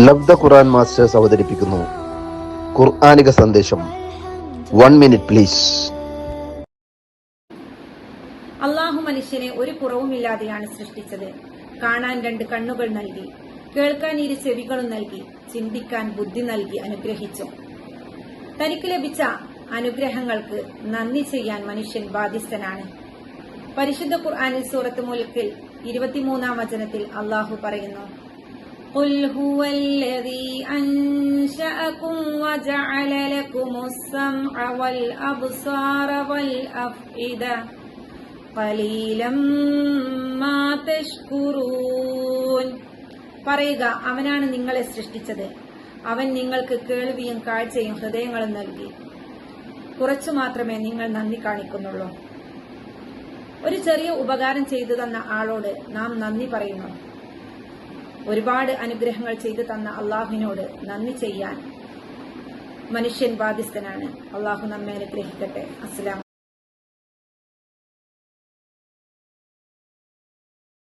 ലബ്ധ ഖുർആൻ masters അവതരിപ്പിക്കുന്നു ഖുർആനിക സന്ദേശം. 1 minute please. അള്ളാഹു മനുഷ്യനെ ഒരു കുറവുമില്ലാതെയാണ് സൃഷ്ടിച്ചത്. കാണാൻ 2 കണ്ണുകൾ നൽകി, കേൾക്കാൻ 2 ചെവികളും നൽകി, ചിന്തിക്കാൻ ബുദ്ധി നൽകി അനുഗ്രഹിച്ചു. തനിക്ക് ലഭിച്ച അനുഗ്രഹങ്ങൾക്ക് നന്ദി ചെയ്യാൻ മനുഷ്യൻ ബാധ്യസ്ഥനാണ്. പരിശുദ്ധ ഖുർആനിൽ സൂറത്ത് മുൽക്കിൽ 23-ാം വചനത്തിൽ അള്ളാഹു പറയുന്നു, ഖുൽ ഹുവല്ലദീ അൻശഅകും വജഅല ലകുമുസ്-സമഅ വൽ അബ്സാറ വൽ അഫ്ഇദ ഖലീലം മാ തശ്കുറൂൻ. പറയുക, അവനാണ് നിങ്ങളെ സൃഷ്ടിച്ചത്. അവൻ നിങ്ങൾക്ക് കേൾവിയും കാഴ്ചയും ഹൃദയങ്ങളും നൽകി. കുറച്ചു മാത്രമേ നിങ്ങൾ നന്ദി കാണിക്കുന്നുള്ളൂ. ഒരു ചെറിയ ഉപകാരം ചെയ്തു തന്ന ആളോട് നാം നന്ദി പറയുന്നു. ഒരുപാട് അനുഗ്രഹങ്ങൾ ചെയ്തു തന്ന അള്ളാഹുവിനോട് നന്ദി ചെയ്യാൻ മനുഷ്യൻ ബാധ്യസ്ഥനാണ്. അള്ളാഹു നമ്മെ അനുഗ്രഹിക്കട്ടെ. അസ്സലാം.